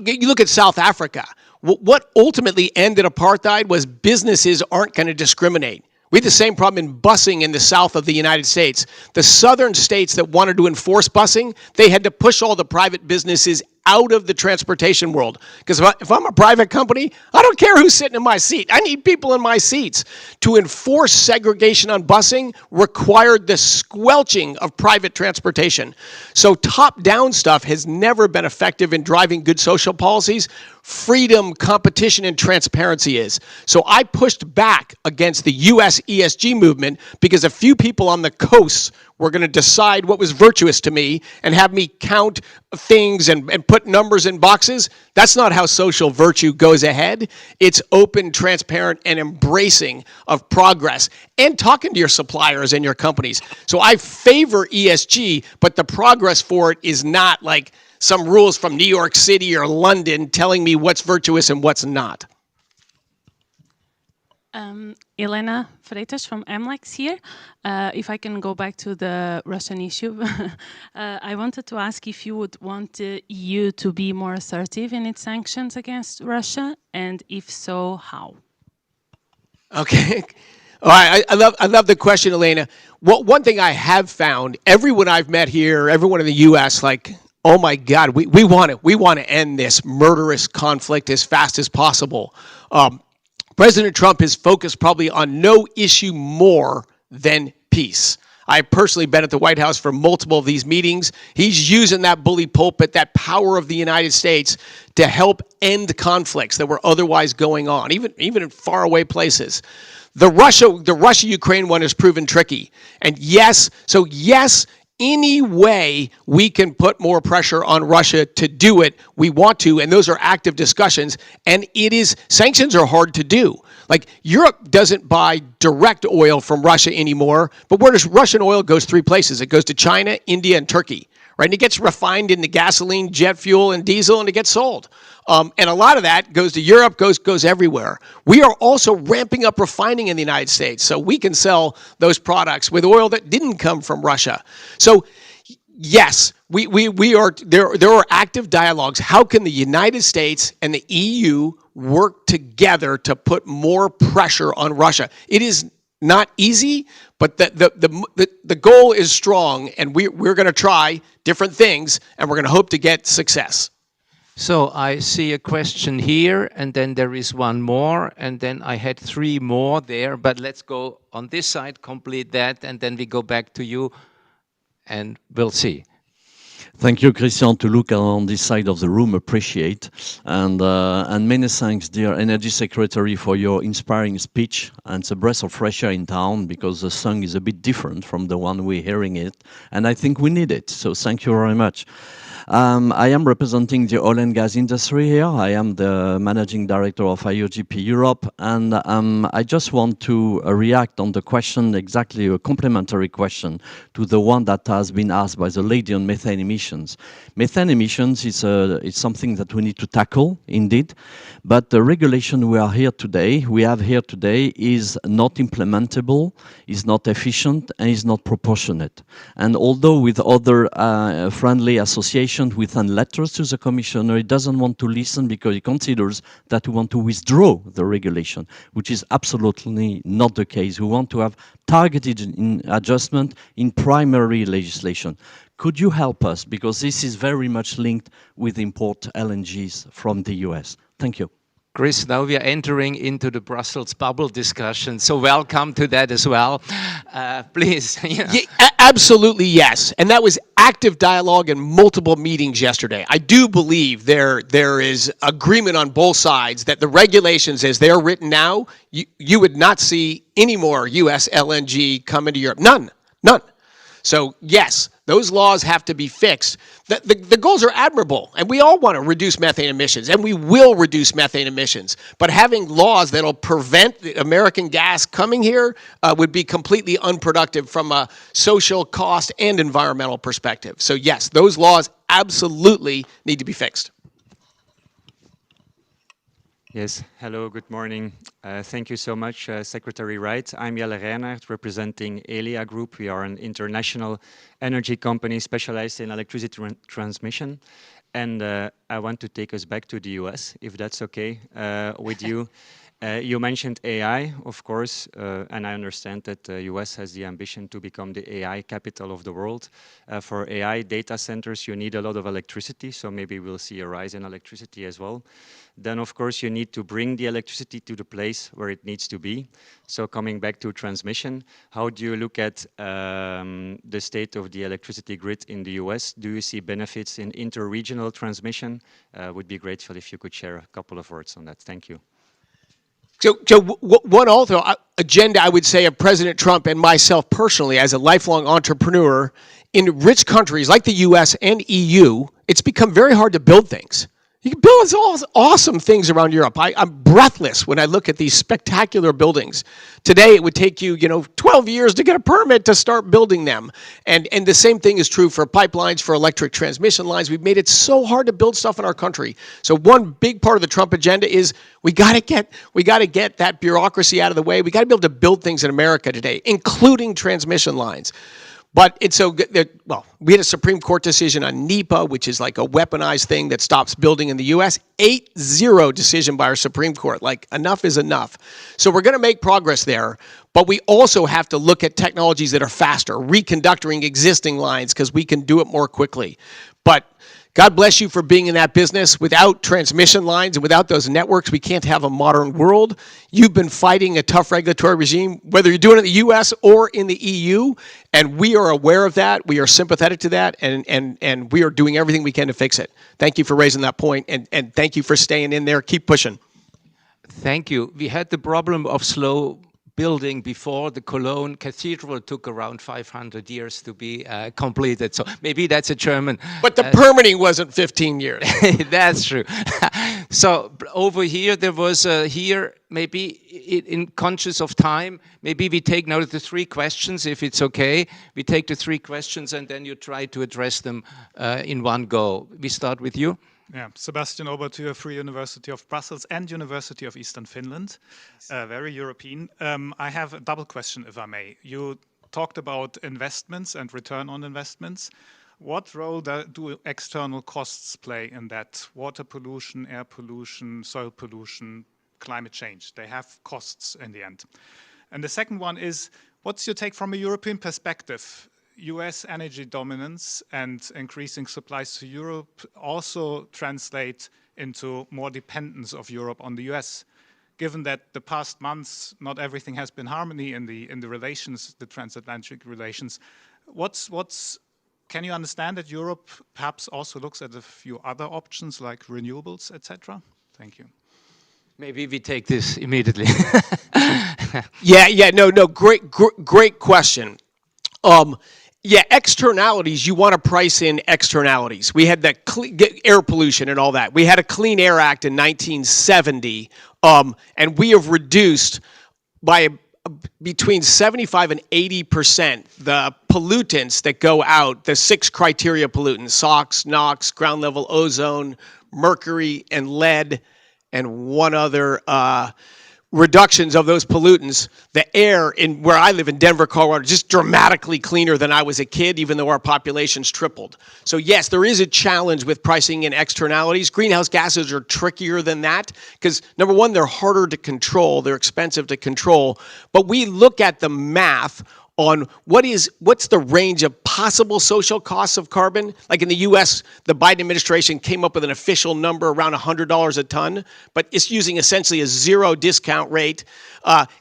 you look at South Africa. What ultimately ended apartheid was businesses aren't going to discriminate. We had the same problem in busing in the south of the United States. The southern states that wanted to enforce busing, they had to push all the private businesses out of the transportation world. Because if I'm a private company, I don't care who's sitting in my seat. I need people in my seats. To enforce segregation on busing required the squelching of private transportation. So top-down stuff has never been effective in driving good social policies. Freedom, competition, and transparency is. So I pushed back against the U.S. ESG movement because a few people on the coasts were going to decide what was virtuous to me and have me count things and put numbers in boxes. That's not how social virtue goes ahead. It's open, transparent, and embracing of progress and talking to your suppliers and your companies. So I favor ESG, but the progress for it is not like some rules from New York City or London telling me what's virtuous and what's not. Elena Freitas from MLEX here. If I can go back to the Russian issue, I wanted to ask if you would want the EU to be more assertive in its sanctions against Russia, and if so, how? Okay. All right. I love the question, Elena. One thing I have found, everyone I've met here, everyone in the U.S., like, oh my God, we want to end this murderous conflict as fast as possible. President Trump is focused probably on no issue more than peace. I've personally been at the White House for multiple of these meetings. He's using that bully pulpit, that power of the United States, to help end conflicts that were otherwise going on, even in faraway places. The Russia-Ukraine one has proven tricky. And yes, any way we can put more pressure on Russia to do it, we want to, and those are active discussions, and sanctions are hard to do. Like, Europe doesn't buy direct oil from Russia anymore, but where does Russian oil goes? 3 places. It goes to China, India, and Turkey, right? And it gets refined into gasoline, jet fuel, and diesel, and it gets sold. And a lot of that goes to Europe, goes everywhere. We are also ramping up refining in the United States, so we can sell those products with oil that didn't come from Russia. So yes, we are there are active dialogues. How can the United States and the EU work together to put more pressure on Russia? It is not easy, but the goal is strong, and we're going to try different things, and we're going to hope to get success. So I see a question here, and then there is one more, and then I had 3 more there, but let's go on this side, complete that, and then we go back to you, and we'll see. Thank you, Christian, to look on this side of the room, appreciate. And many thanks, dear Energy Secretary, for your inspiring speech. And it's a breath of fresh air in town, because the song is a bit different from the one we're hearing it. And I think we need it, so thank you very much. I am representing the oil and gas industry here. I am the managing director of IOGP Europe, and I just want to react on the question, exactly a complementary question to the one that has been asked by the lady on methane emissions. Methane emissions is something that we need to tackle, indeed, but the regulation we have here today is not implementable, is not efficient, and is not proportionate. And although with other friendly associations, we send letters to the commissioner, he doesn't want to listen because he considers that we want to withdraw the regulation, which is absolutely not the case. We want to have targeted adjustment in primary legislation. Could you help us? Because this is very much linked with import LNGs from the US. Thank you. Chris, now we are entering into the Brussels bubble discussion, so welcome to that as well. Please. Yeah, absolutely, yes. And that was active dialogue and multiple meetings yesterday. I do believe there is agreement on both sides that the regulations as they're written now, you would not see any more US LNG come into Europe. None. So yes, those laws have to be fixed. The goals are admirable, and we all want to reduce methane emissions, and we will reduce methane emissions. But having laws that'll prevent the American gas coming here would be completely unproductive from a social cost and environmental perspective. So yes, those laws absolutely need to be fixed. Yes, hello, good morning. Thank you so much, Secretary Wright. I'm Jelle Reinhardt, representing Elia Group. We are an international energy company specialized in electricity transmission. And I want to take us back to the US, if that's okay with you. You mentioned AI, of course, and I understand that the US has the ambition to become the AI capital of the world. For AI data centers, you need a lot of electricity, so maybe we'll see a rise in electricity as well. Then, of course, you need to bring the electricity to the place where it needs to be. So coming back to transmission, how do you look at the state of the electricity grid in the US? Do you see benefits in interregional transmission? Would be grateful if you could share a couple of words on that. Thank you. So one also agenda, I would say, of President Trump and myself personally as a lifelong entrepreneur, in rich countries like the US and EU, it's become very hard to build things. You can build all awesome things around Europe. I'm breathless when I look at these spectacular buildings. Today, it would take you, 12 years to get a permit to start building them. And the same thing is true for pipelines, for electric transmission lines. We've made it so hard to build stuff in our country. So one big part of the Trump agenda is we got to get that bureaucracy out of the way. We got to be able to build things in America today, including transmission lines. But it's so good that, well, we had a Supreme Court decision on NEPA, which is like a weaponized thing that stops building in the U.S. 8-0 decision by our Supreme Court. Like, enough is enough. So we're going to make progress there. But we also have to look at technologies that are faster, reconductoring existing lines, because we can do it more quickly. But God bless you for being in that business. Without transmission lines and without those networks, we can't have a modern world. You've been fighting a tough regulatory regime, whether you're doing it in the U.S. or in the EU, and we are aware of that. We are sympathetic to that, and we are doing everything we can to fix it. Thank you for raising that point, and thank you for staying in there. Keep pushing. Thank you. We had the problem of slow building before. The Cologne Cathedral took around 500 years to be completed. So maybe that's a German. But the permitting wasn't 15 years. That's true. So over here, there was here, maybe in conscious of time, maybe we take now the 3 questions, if it's okay. We take the 3 questions and then you try to address them in one go. We start with you. Yeah, Sebastian Obertür, Free University of Brussels and University of Eastern Finland, very European. I have a double question, if I may. You talked about investments and return on investments. What role do external costs play in that? Water pollution, air pollution, soil pollution, climate change. They have costs in the end. And the second one is, what's your take from a European perspective? US energy dominance and increasing supplies to Europe also translate into more dependence of Europe on the US. Given that the past months, not everything has been harmony in the relations, the transatlantic relations, can you understand that Europe perhaps also looks at a few other options like renewables, etc.? Thank you. Maybe we take this immediately. No, great question. Externalities, you want to price in externalities. We had that air pollution and all that. We had a Clean Air Act in 1970, and we have reduced by between 75 and 80% the pollutants that go out, the 6 criteria pollutants, SOx, NOx, ground level ozone, mercury, and lead, and one other reductions of those pollutants. The air in where I live in Denver, Colorado, just dramatically cleaner than I was a kid, even though our population's tripled. So yes, there is a challenge with pricing in externalities. Greenhouse gases are trickier than that because, number one, they're harder to control, they're expensive to control, but we look at the math on what's the range of possible social costs of carbon. Like in the US, the Biden administration came up with an official number around $100 a ton, but it's using essentially a 0 discount rate,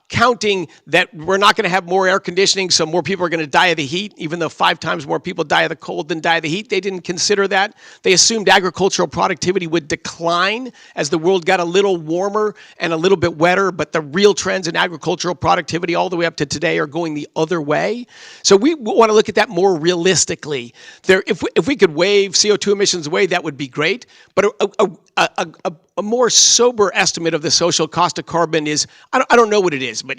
counting that we're not going to have more air conditioning, so more people are going to die of the heat, even though 5 times more people die of the cold than die of the heat. They didn't consider that. They assumed agricultural productivity would decline as the world got a little warmer and a little bit wetter, but the real trends in agricultural productivity all the way up to today are going the other way. way. So we want to look at that more realistically. If we could waive CO2 emissions away, that would be great. But a more sober estimate of the social cost of carbon is, I don't know what it is, but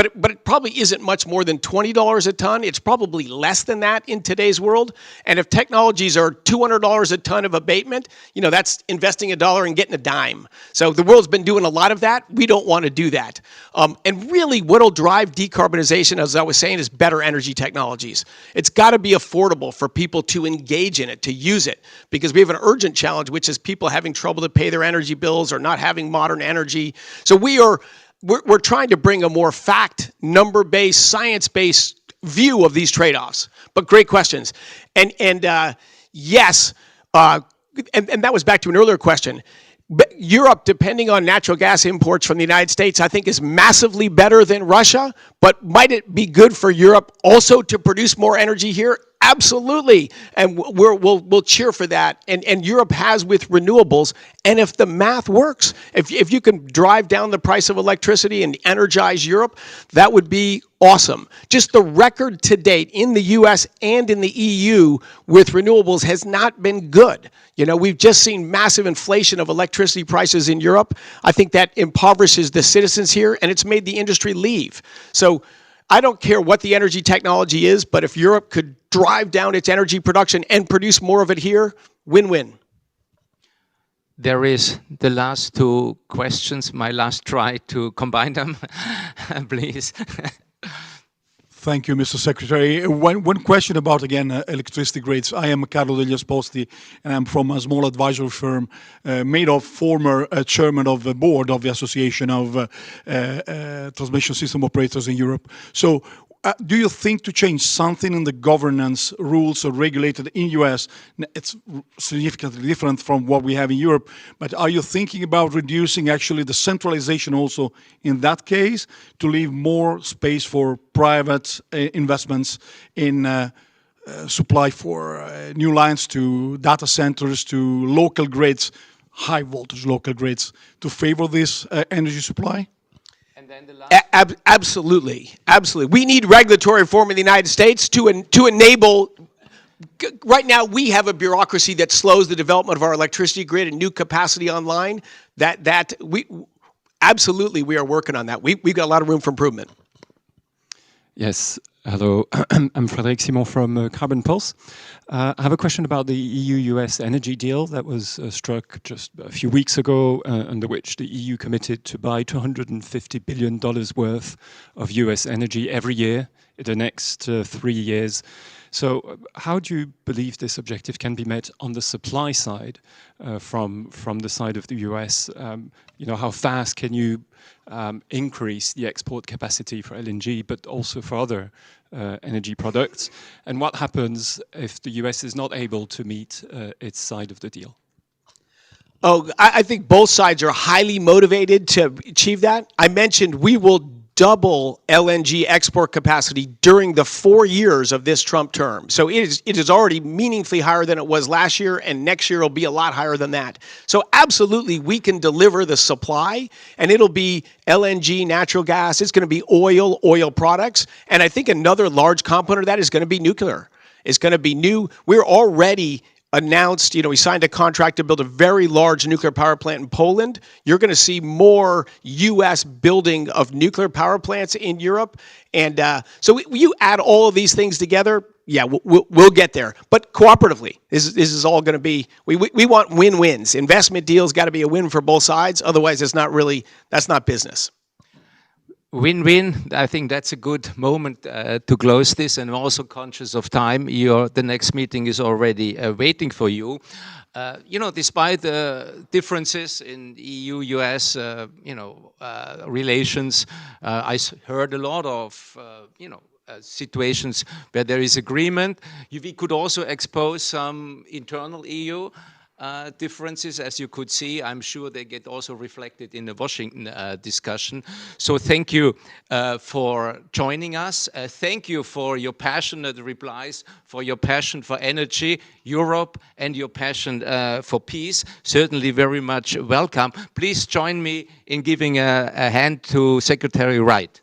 it probably isn't much more than $20 a ton. It's probably less than that in today's world. And if technologies are $200 a ton of abatement, that's investing $1 and getting a dime. So the world's been doing a lot of that. We don't want to do that. And really what'll drive decarbonization, as I was saying, is better energy technologies. It's got to be affordable for people to engage in it, to use it, because we have an urgent challenge, which is people having trouble to pay their energy bills or not having modern energy. So we're trying to bring a more fact, number-based, science-based view of these trade-offs. But great questions. And yes, and that was back to an earlier question. Europe, depending on natural gas imports from the United States, I think is massively better than Russia. But might it be good for Europe also to produce more energy here? Absolutely, and we'll cheer for that. And Europe has with renewables. And if the math works, if you can drive down the price of electricity and energize Europe, that would be awesome. Just the record to date in the U.S. and in the EU with renewables has not been good. We've just seen massive inflation of electricity prices in Europe. I think that impoverishes the citizens here, and it's made the industry leave. So I don't care what the energy technology is, but if Europe could drive down its energy production and produce more of it here, win-win. There is the last two questions, my last try to combine them, please. Thank you, Mr. Secretary. One question about, again, electricity grids. I am Carlo degli Esposti, and I'm from a small advisory firm made of former chairman of the board of the Association of Transmission System Operators in Europe. So do you think to change something in the governance rules or regulated in US? It's significantly different from what we have in Europe, but are you thinking about reducing actually the centralization also in that case to leave more space for private investments in supply for new lines to data centers, to local grids, high voltage local grids, to favor this energy supply? Absolutely. We need regulatory reform in the United States to enable. Right now, we have a bureaucracy that slows the development of our electricity grid and new capacity online. Absolutely, we are working on that. We've got a lot of room for improvement. Yes. Hello, I'm Frédéric Simon from Carbon Pulse. I have a question about the EU-US energy deal that was struck just a few weeks ago, under which the EU committed to buy $250 billion worth of US energy every year in the next 3 years. So how do you believe this objective can be met on the supply side from the side of the US? How fast can you increase the export capacity for LNG, but also for other energy products? And what happens if the US is not able to meet its side of the deal? I think both sides are highly motivated to achieve that. I mentioned we will double LNG export capacity during the 4 years of this Trump term. So it is already meaningfully higher than it was last year, and next year will be a lot higher than that. So absolutely, we can deliver the supply, and it'll be LNG, natural gas, it's going to be oil products, and I think another large component of that is going to be nuclear. It's going to be new. We're already announced, we signed a contract to build a very large nuclear power plant in Poland. You're going to see more U.S. building of nuclear power plants in Europe. And so you add all of these things together, yeah, we'll get there. But cooperatively, this is all going to be, we want win-wins. Investment deals got to be a win for both sides. Otherwise, that's not business. Win-win. I think that's a good moment to close this, and I'm also conscious of time. The next meeting is already waiting for you. Despite the differences in EU-US, relations, I heard a lot of, situations where there is agreement. We could also expose some internal EU differences, as you could see. I'm sure they get also reflected in the Washington discussion. So thank you for joining us. Thank you for your passionate replies, for your passion for energy, Europe, and your passion for peace. Certainly very much welcome. Please join me in giving a hand to Secretary Wright.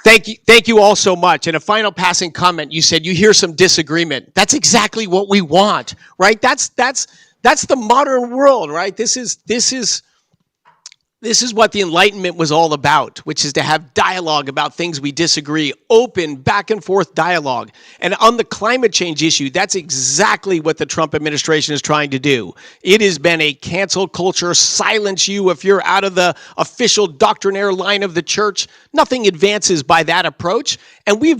Thank you all so much. And a final passing comment, you said you hear some disagreement. That's exactly what we want, right? That's the modern world, right? This is what the Enlightenment was all about, which is to have dialogue about things we disagree, open, back and forth dialogue. And on the climate change issue, that's exactly what the Trump administration is trying to do. It has been a cancel culture, silence you if you're out of the official doctrinaire line of the church. Nothing advances by that approach. And we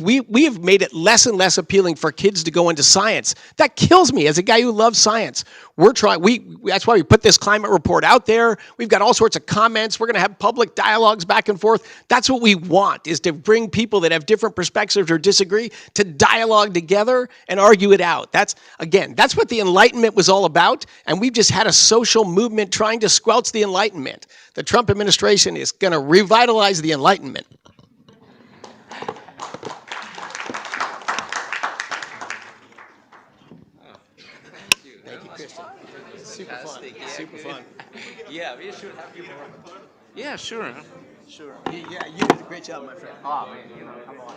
have made it less and less appealing for kids to go into science. That kills me as a guy who loves science. That's why we put this climate report out there. We've got all sorts of comments. We're going to have public dialogues back and forth. That's what we want, is to bring people that have different perspectives or disagree to dialogue together and argue it out. That's what the Enlightenment was all about. And we've just had a social movement trying to squelch the Enlightenment. The Trump administration is going to revitalize the Enlightenment. Super fun. Yeah, we should have you more. Yeah, sure. Sure. Yeah, you did a great job, my friend. Oh, man, come on.